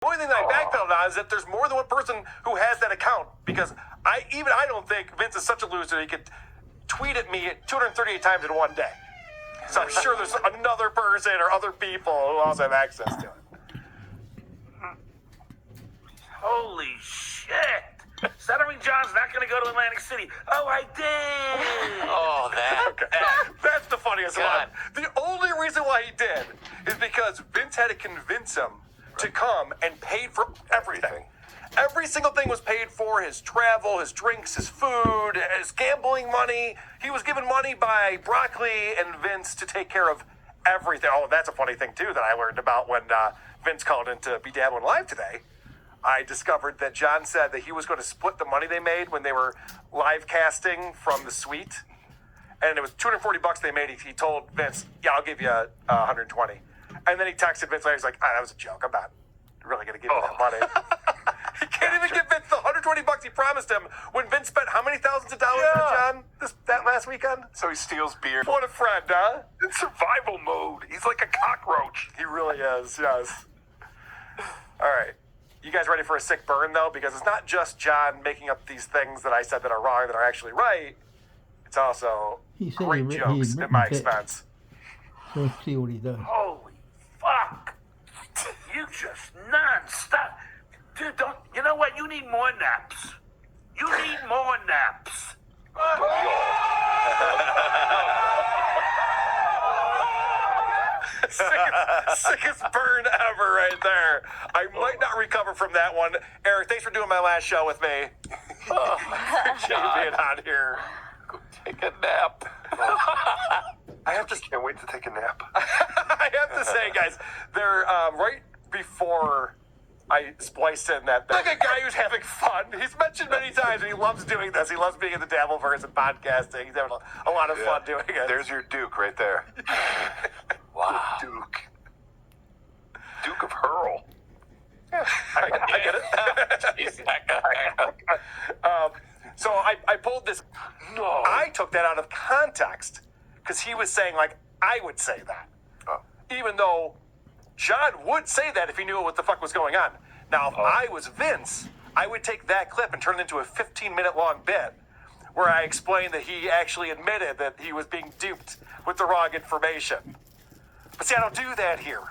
The only thing that I backpedaled on is that there's more than one person who has that account, because I don't think Vince is such a loser he could tweet at me 238 times in one day. So I'm sure there's another person or other people who also have access to it. Holy shit! Stuttering John's not going to go to Atlantic City. Oh, I did! Oh, that. Okay. That's the funniest one. The only reason why he did is because Vince had to convince him to come and paid for everything. Every single thing was paid for: his travel, his drinks, his food, his gambling money. He was given money by Broccoli and Vince to take care of everything. Oh, that's a funny thing, too, that I learned about when Vince called in to be Dabbling Live today. I discovered that John said that he was going to split the money they made when they were live casting from the suite. And it was $240 they made. He told Vince, yeah, I'll give you 120. And then he texted Vince later. He's like, that was a joke. I'm not really going to give you that money. He can't even give Vince the $120 he promised him when Vince spent how many thousands of dollars on John that last weekend? So he steals beer. What a friend, huh? In survival mode. He's like a cockroach. He really is, yes. All right. You guys ready for a sick burn, though? Because it's not just John making up these things that I said that are wrong that are actually right. It's also great jokes at my expense. So let's see what he does. Holy fuck! You just non-stop. Dude, you know what? You need more naps. You need more naps. Sickest burn ever right there. I might not recover from that one. Eric, thanks for doing my last show with me. Appreciate you being on here. Go take a nap. I can't wait to take a nap. I have to say, guys, they're right before I spliced in that. Look at a guy who's having fun. He's mentioned many times, and he loves doing this. He loves being in the Dabbleverse and podcasting. He's having a lot of fun doing it. There's your Duke right there. Wow. Duke. Duke of Hurl. Yeah, I get it. Jeez, that guy. So I pulled this. No. I took that out of context because he was saying, like, I would say that. Oh. Even though John would say that if he knew what the fuck was going on. Now, if I was Vince, I would take that clip and turn it into a 15-minute long bit where I explained that he actually admitted that he was being duped with the wrong information. But see, I don't do that here.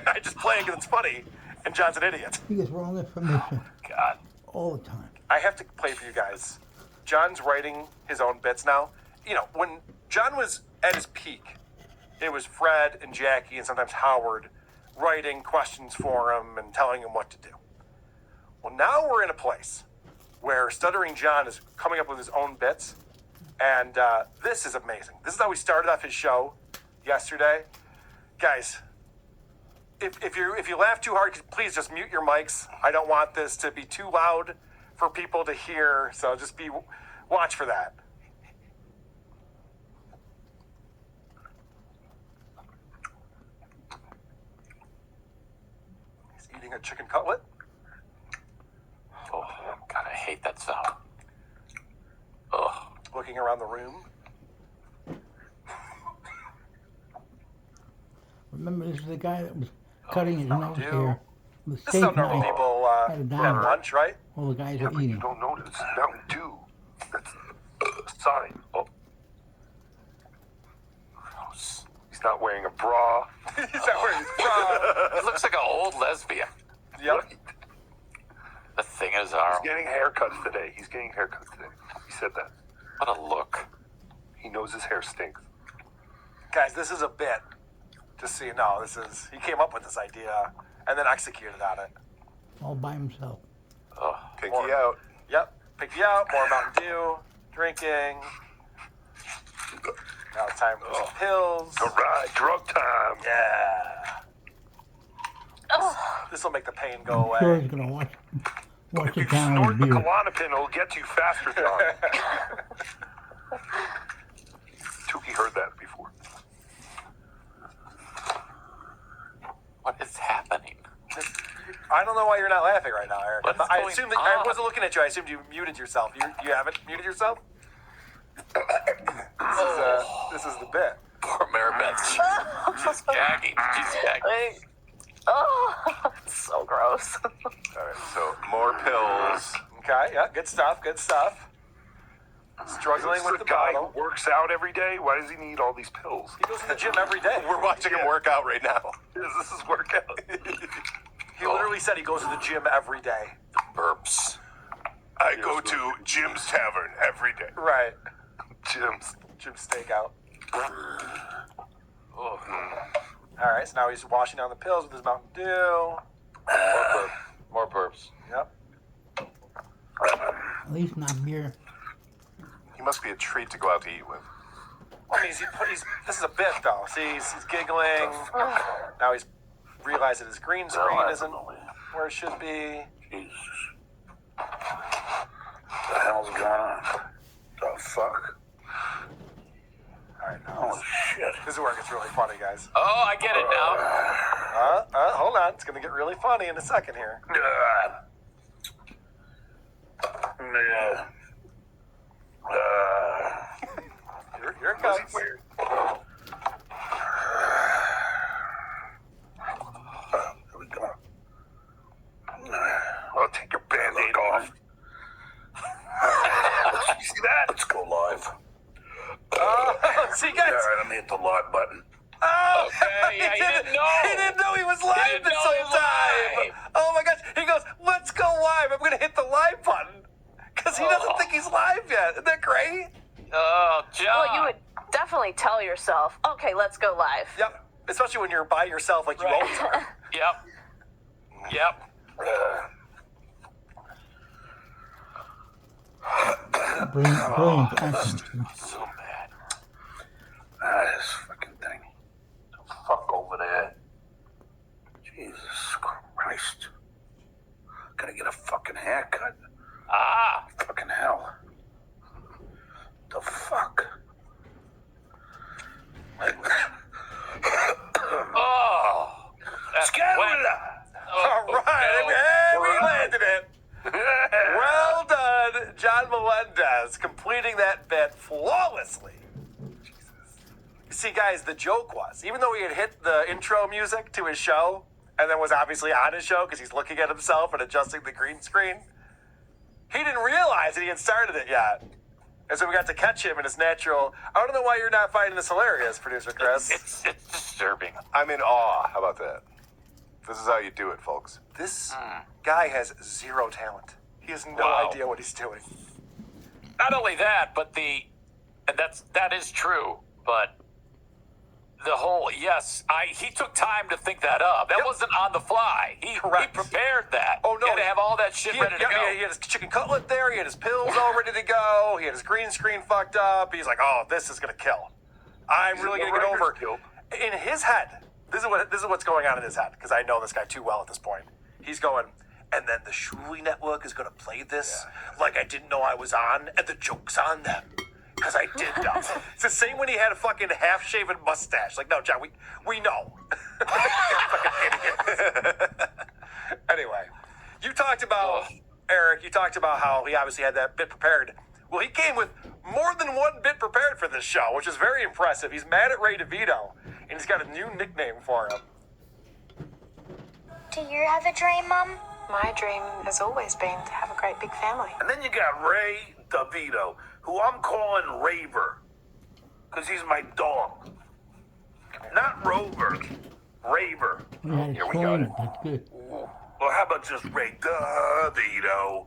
I just play it because it's funny, and John's an idiot. He gets wrong information God. all the time. I have to play for you guys. John's writing his own bits now. You know, when John was at his peak, it was Fred and Jackie and sometimes Howard writing questions for him and telling him what to do. Well, now we're in a place where Stuttering John is coming up with his own bits, and this is amazing. This is how we started off his show yesterday. Guys, if you laugh too hard, please just mute your mics. I don't want this to be too loud for people to hear, so just watch for that. He's eating a chicken cutlet. Oh, God, I hate that sound. Ugh. Looking around the room. Remember, this is the guy that was cutting his nose Dude. here. The This is how steak normal knife. people Had a have diamond. lunch, right? All the guys Yeah, are but you eating. don't notice. Mountain Dew. That's a sign. Oh, Gross. he's not wearing a bra. He's not wearing his bra. It looks like an old lesbian. Yep. The thing is, our He's getting haircuts today. He said that. what a look. He knows his hair stinks. Guys, this is a bit. Just so you know, he came up with this idea and then executed on it. All by himself. Ugh. Pinky out. Yep. Pick you out, more Mountain Dew, drinking. Now it's time for some pills. All right, drug time. Yeah. This will make the pain go I'm away. sure he's gonna watch If you it down snort with the beer. Klonopin, it'll get to you faster, John. Tukey heard that before. What is happening? I don't know why you're not laughing right now, Eric. What's I going assumed that I on? wasn't looking at you. I assumed you muted yourself. You haven't muted yourself? This is the bit. Poor Maribeth. She's gagging. She's gagging. Oh, it's so gross. All right, so more pills. Okay, yeah, good stuff, good stuff. Struggling This with is the a guy bottle. who works out every day. Why does he need all these pills? He goes to the gym every day. We're watching him work out right now. This is workout. He literally said he goes to the gym every day. Burps. I go to Jim's Tavern every day. Right. Jim's. Gym stakeout. Oh. All right, so now he's washing down the pills with his Mountain Dew. More burps. Yep. At least not beer. He must be a treat to go out to eat with. I mean, this is a bit, though. See, he's giggling. Now he's realized that his green screen isn't where it should be. Jesus. What the hell's going on? The fuck? All right, now Oh, shit. this is where it gets really funny, guys. Oh, I get it now. Hold on. It's going to get really funny in a second here. Here it comes. Weird. Here we go. Oh, take your band-aid off. You see that? Let's go live. See, guys. All right, let me hit the live button. Oh, Okay, yeah, he didn't know. He didn't know he was live didn't this know he whole was time. live. Oh my gosh. He goes, let's go live. I'm going to hit the live button. Because he doesn't think he's live yet. Isn't that great? Oh, John. Well, you would definitely tell yourself, okay, let's go live. Yep. Especially when you're by yourself like you Right. always are. Yep. Yep. Brilliant acting. So bad. This fucking thing. The fuck over there. Jesus Christ. Gotta get a fucking haircut. Ah. Fucking hell. The fuck? Oh. That's Scoundrel! All right. no. We landed it. Well done, John Melendez, completing that bit flawlessly. See, guys, the joke was, even though he had hit the intro music to his show, and then was obviously on his show because he's looking at himself and adjusting the green screen, he didn't realize that he had started it yet. And so we got to catch him in his natural. I don't know why you're not finding this hilarious, producer Chris. It's disturbing. I'm in awe. How about that? This is how you do it, folks. This guy has zero talent. He has no Wow. idea what he's doing. Not only that, but that is true, but the whole he took time to think that up. That Yep. wasn't on the fly. He Correct. prepared that. Oh, no, He had to he- have all that shit ready to go. He had his chicken cutlet there. He had his pills all ready to go. He had his green screen fucked up. He's like, "Oh, this is gonna kill. I'm really gonna get over." In his head, this is what's going on in his head because I know this guy too well at this point. He's going, and then the Shuli Network is gonna play this like I didn't know I was on, and the joke's on them. Because I did know. It's the same when he had a fucking half-shaven mustache. Like, no, John, we know. Fucking idiot. Anyway, you talked about, Eric, you talked about how he obviously had that bit prepared. Well, he came with more than one bit prepared for this show, which is very impressive. He's mad at Ray DeVito, and he's got a new nickname for him. Do you have a dream, Mum? My dream has always been to have a great big family. And then you got Ray DeVito, who I'm calling Raver, because he's my dog. Not Rover, Raver. You had to Here we explain got it. That's good. Well, how about just Ray DeVito?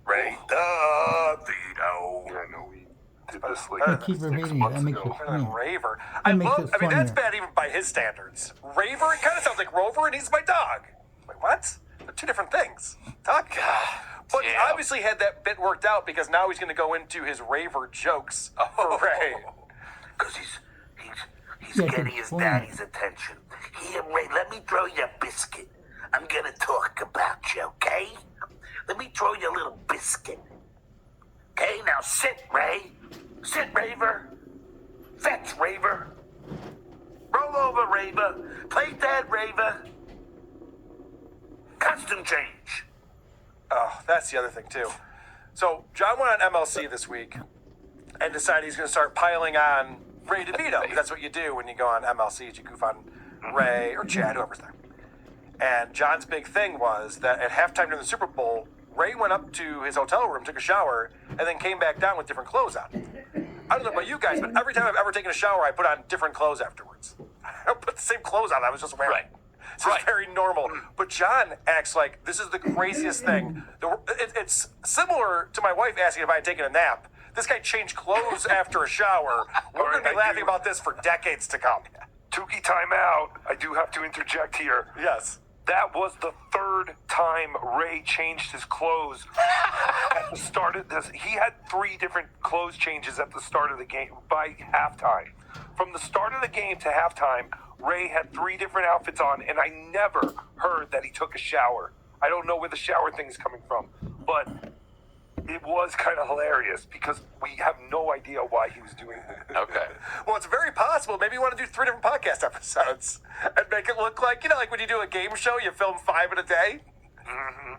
Ray DeVito. Yeah, no, we did this I like keep 6 repeating it. months That makes ago. it Better than funny. Raver. That makes it that's funnier. bad even by his standards. Raver, it kind of sounds like Rover, and he's my dog. Like, what? They're two different things. Talk about. But he damn. obviously had that bit worked out because now he's going to go into his Raver jokes for Ray. Because he's Yeah, getting good his point. daddy's attention. Here, Ray, let me throw you a biscuit. I'm gonna talk about you, okay? Let me throw you a little biscuit. Okay, now sit, Ray. Sit, Raver. Fetch, Raver. Roll over, Raver. Play dead, Raver. Costume change. Oh, that's the other thing, too. So, John went on MLC this week and decided he's going to start piling on Ray DeVito. Because that's what you do when you go on MLC, is you goof on Ray or Chad, whoever's there. And John's big thing was that at halftime during the Super Bowl, Ray went up to his hotel room, took a shower, and then came back down with different clothes on. I don't know about you guys, but every time I've ever taken a shower, I put on different clothes afterwards. I don't put the same clothes on I was just wearing. Right. It's just very normal. But John acts like this is the craziest thing. It's similar to my wife asking if I had taken a nap. This guy changed clothes after a shower. We're going to be laughing about this for decades to come. Tukey, time out. I do have to interject here. Yes. That was the third time Ray changed his clothes at the start of this. He had 3 different clothes changes at the start of the game by halftime. From the start of the game to halftime, Ray had 3 different outfits on, and I never heard that he took a shower. I don't know where the shower thing is coming from, but it was kind of hilarious because we have no idea why he was doing that. Okay. Well, it's very possible. Maybe you want to do 3 different podcast episodes and make it look like, like when you do a game show, you film 5 in a day. Mm-hmm.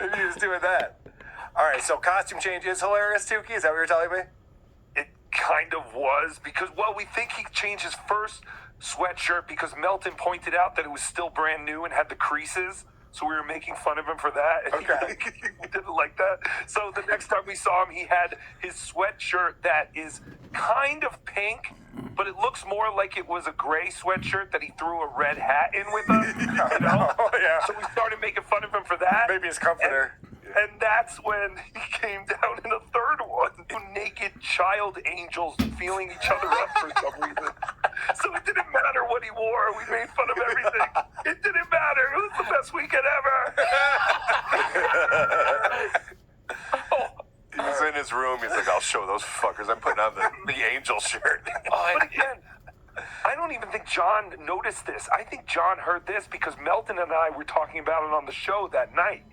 Maybe you're just doing that. All right, so costume change is hilarious, Tukey? Is that what you're telling me? It kind of was because, we think he changed his first sweatshirt because Melton pointed out that it was still brand new and had the creases. So we were making fun of him for that. And Okay. he didn't like that. So the next time we saw him, he had his sweatshirt that is kind of pink, but it looks more like it was a gray sweatshirt that he threw a red hat in with us. You know? Oh, yeah. So we started making fun of him for that. Maybe his comforter. And that's when he came down in a third one. 2 naked child angels feeling each other up for some reason. So it didn't matter what he wore. We made fun of everything. It didn't matter. It was the best weekend ever. He was in his room. He's like, I'll show those fuckers. I'm putting on the angel shirt. But again, I don't even think John noticed this. I think John heard this because Melton and I were talking about it on the show that night.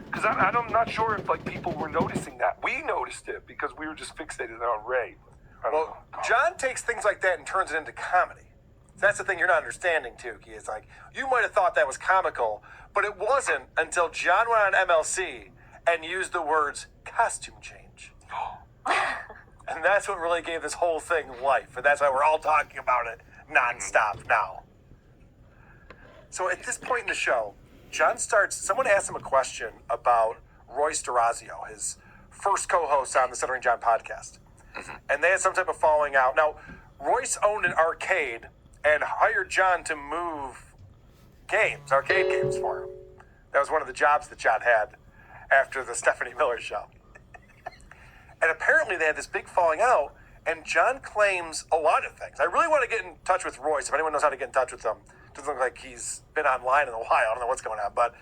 Because I'm not sure if people were noticing that. We noticed it because we were just fixated on Ray. Well, John takes things like that and turns it into comedy. That's the thing you're not understanding, Tukey. It's like, you might have thought that was comical, but it wasn't until John went on MLC and used the words costume change. And that's what really gave this whole thing life. And that's why we're all talking about it nonstop now. So at this point in the show, someone asked him a question about Royce DeRazio, his first co-host on the Stuttering John podcast. And they had some type of falling out. Now, Royce owned an arcade and hired John to move arcade games for him. That was one of the jobs that John had after the Stephanie Miller show. And apparently they had this big falling out, and John claims a lot of things. I really want to get in touch with Royce, if anyone knows how to get in touch with him. Doesn't look like he's been online in a while. I don't know what's going on. But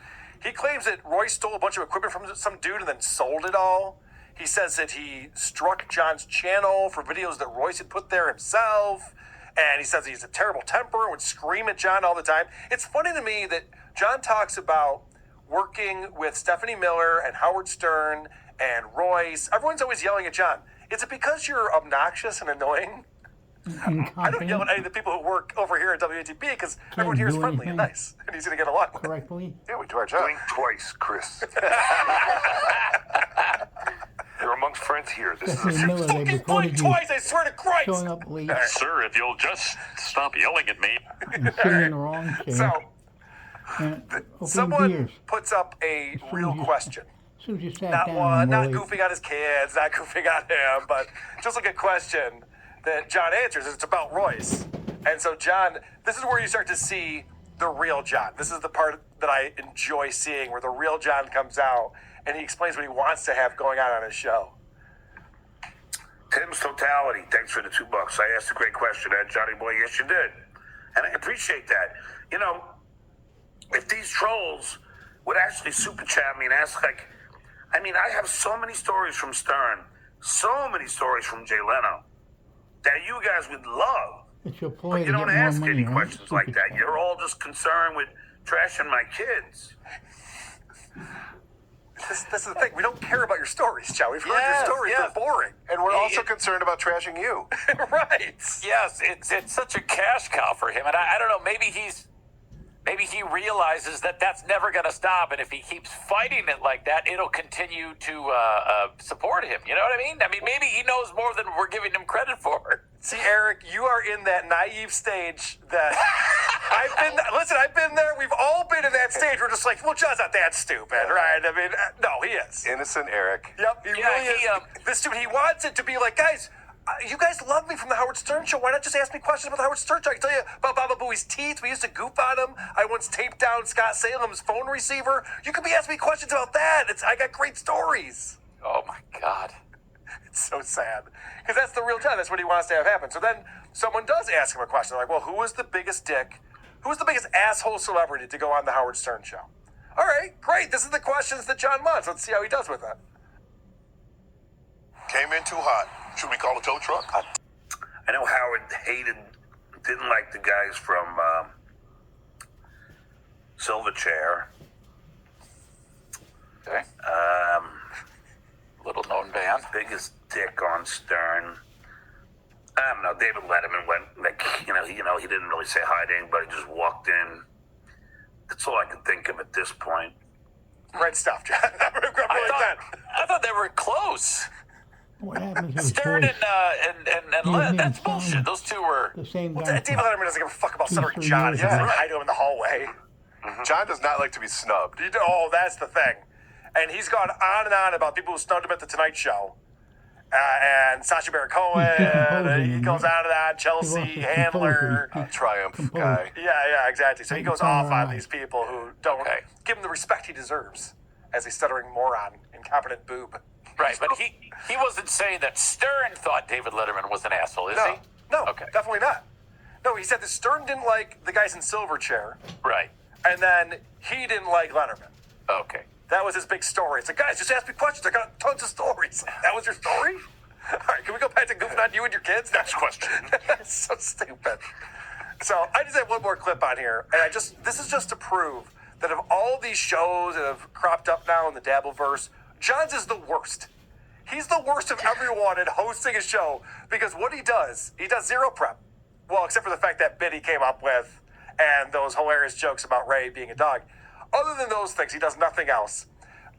he claims that Royce stole a bunch of equipment from some dude and then sold it all. He says that he struck John's channel for videos that Royce had put there himself. And he says he's a terrible temper and would scream at John all the time. It's funny to me that John talks about working with Stephanie Miller and Howard Stern and Royce. Everyone's always yelling at John. Is it because you're obnoxious and annoying? I don't yell at any of the people who work over here at WATP because everyone here is friendly and nice. And he's going to get along with it. correctly. Yeah, we do our job. Blink twice, Chris. You're amongst friends here. This is Stephanie Miller, they Fucking recorded blink you twice, I swear to Christ! showing up late Sir, if you'll just stop yelling at me. and sitting in the wrong chair. So, and opening someone beers. puts up a real question. As soon as you sat Not down, one, not Molly, goofing on his kids, not goofing on him, but just like a question that John answers. It's about Royce. And so, John, this is where you start to see the real John. This is the part that I enjoy seeing, where the real John comes out and he explains what he wants to have going on his show. Tim's Totality, thanks for the $2. I asked a great question, Johnny Boy. Yes, you did. And I appreciate that. You know, if these trolls would actually super chat me and ask, I have so many stories from Stern, so many stories from Jay Leno, that you guys would love. it's your ploy But to you get don't more ask money, any right? questions like Stupid that. stuff. You're all just concerned with trashing my kids. This is the thing. We don't care about your stories, Joe. We've heard your stories. yes. They're boring. And we're also concerned about trashing you. Right. Yes, it's such a cash cow for him, and I don't know. Maybe maybe he realizes that that's never going to stop, and if he keeps fighting it like that, it'll continue to support him. You know what I mean? I mean, maybe he knows more than we're giving him credit for. See, Eric, you are in that naive stage that I've been there. We've all been in that stage. We're just like, well, John's not that stupid, right? I mean, no, he is. Innocent Eric. Yep, he really is. This dude, he wants it to be like, guys, you guys love me from the Howard Stern show. Why not just ask me questions about the Howard Stern show? I can tell you about Baba Booey's teeth. We used to goof on him. I once taped down Scott Salem's phone receiver. You could be asking me questions about that. I got great stories. Oh, my God. It's so sad. Because that's the real John. That's what he wants to have happen. So then someone does ask him a question. They're like, well, who was the biggest dick? Who was the biggest asshole celebrity to go on the Howard Stern show? All right, great. This is the questions that John wants. Let's see how he does with it. Came in too hot. Should we call a tow truck? I know Howard didn't like the guys from Silverchair. Okay. Little known band. Biggest dick on Stern. I don't know. David Letterman went like he didn't really say hi to anybody. Just walked in. That's all I can think of at this point. Great stuff, John. I thought they were close. What happens to his Stern voice? and that's bullshit. Those two were. The same Well, guy. David Letterman doesn't give a fuck about Two, Stuttering 3 John. years He doesn't ago. hi to him in the hallway. John does not like to be snubbed. Oh, that's the thing. And he's gone on and on about people who snubbed him at the Tonight Show. And Sacha Baron Cohen. decomposing, He goes on and on. Chelsea He lost his Handler. composure. Triumph Composed. guy. Yeah, exactly. So he goes Turn off on around. these people who don't give him the respect he deserves as a stuttering moron, incompetent boob. Right, but he wasn't saying that Stern thought David Letterman was an asshole, is he? No, Okay. definitely not. No, he said that Stern didn't like the guys in Silverchair, Right. and then he didn't like Letterman. Okay. That was his big story. It's like, guys, just ask me questions. I got tons of stories. That was your story? All right, can we go back to goofing on you and your kids? Next question. That's so stupid. So I just have one more clip on here, and this is just to prove that of all these shows that have cropped up now in the Dabbleverse, John's is the worst. He's the worst of everyone at hosting a show because what he does zero prep. Well, except for the fact that bit he came up with and those hilarious jokes about Ray being a dog. Other than those things, he does nothing else.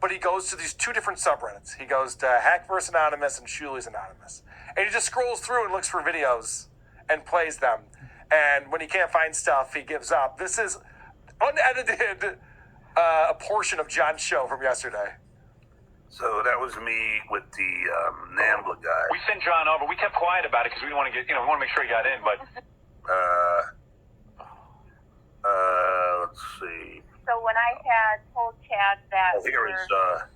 But he goes to these two different subreddits. He goes to Hackverse Anonymous and Shuli's Anonymous. And he just scrolls through and looks for videos and plays them. And when he can't find stuff, he gives up. This is unedited a portion of John's show from yesterday. So that was me with the Nambla guy. We sent John over. We kept quiet about it because we didn't want to we want to make sure he got in. But let's see. So when I had told Chad that Oh, here we is were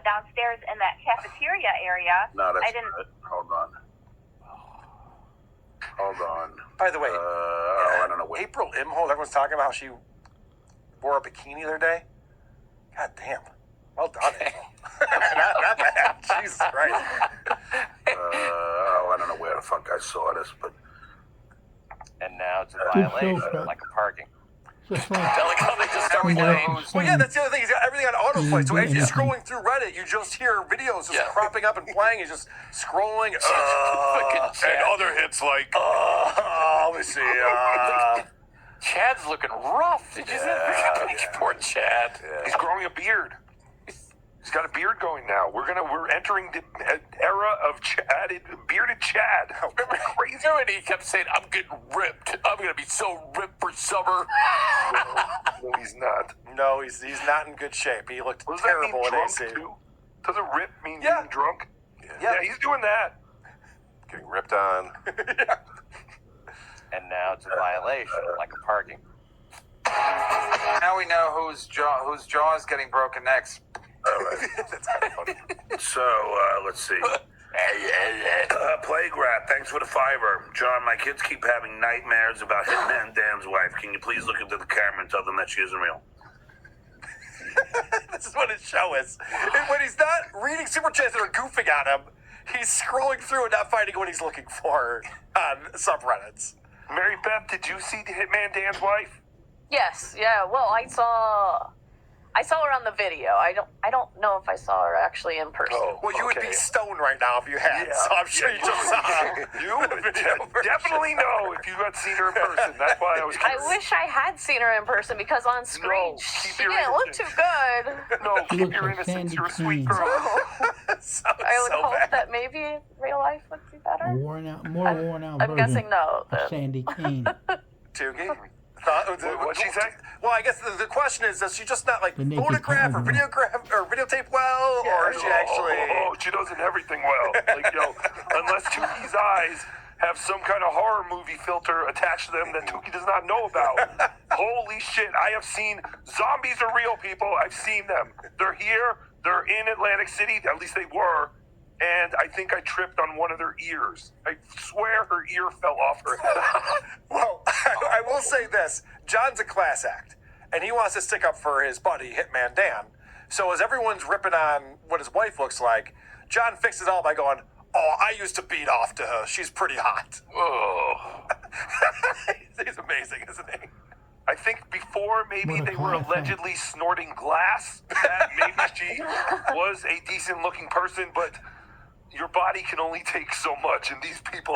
downstairs in that cafeteria area, no, that's I didn't. not it. Hold on. By the way, I don't know what. April Imholt, everyone's talking about how she wore a bikini the other day. God damn. Well done, April. not bad. Jesus Christ. I don't know where the fuck I saw this, but And now it's a Good violation, show, Scott. like a parking. Just like I like how they just start when playing. they're Well, yeah, that's the other thing. He's got everything on autoplay. So as you're Yeah. scrolling through Reddit, you just hear videos just Yeah. cropping up and playing. He's just scrolling. Fucking And Chad. other hits like Let me see. Chad's looking rough. Did you see? Poor Chad. He's growing a beard. He's got a beard going now. We're entering the era of bearded Chad. Remember when he kept saying, "I'm getting ripped. I'm gonna be so ripped for summer." No, he's not. No, he's not in good shape. He looked What does that mean, terrible at drunk AC. too? Doesn't rip mean Yeah. being drunk? Yeah. He's doing that. Getting ripped on. And now it's a violation, like a parking. Now we know whose jaw is getting broken next. all right. That's kind of funny. So let's see. Plague Rat, thanks for the $5. John, my kids keep having nightmares about Hitman Dan's wife. Can you please look into the camera and tell them that she isn't real? This is what his show is. And when he's not reading super chats that are goofing at him, he's scrolling through and not finding what he's looking for on subreddits. Mary Beth, did you see the Hitman Dan's wife? Yes, yeah. Well, I I saw her on the video. I don't know if I saw her actually in person. Oh, Well, you would okay. be stoned right now if you had, Yeah. so I'm sure you just saw You would video version. definitely know if you had seen her in person. That's why I was I curious. wish I had seen her in person because on screen No, she keep your didn't look innocence. too good. No, She keep looks your like innocence. Sandy You're a sweet Kane. girl. Sounds I would so hope bad. that maybe real life would be better. More worn out I'm version guessing no. of Sandy Kane. Toogie? What'd she say? Well, I guess the question is, does she just not like The naked photograph or cowgirl. videotape well, or is she actually? Oh, she does everything well. Like, unless Tuki's eyes have some kind of horror movie filter attached to them that Tuki does not know about. Holy shit, I have seen zombies are real, people. I've seen them. They're here. They're in Atlantic City. At least they were. And I think I tripped on one of their ears. I swear her ear fell off her head. Well, I will say this: John's a class act, and he wants to stick up for his buddy Hitman Dan. So as everyone's ripping on what his wife looks like, John fixes it all by going, "Oh, I used to beat off to her. She's pretty hot." Oh. He's amazing, isn't he? I think before maybe What a they were class act. allegedly snorting glass, that maybe she was a decent looking person, but your body can only take so much, and these people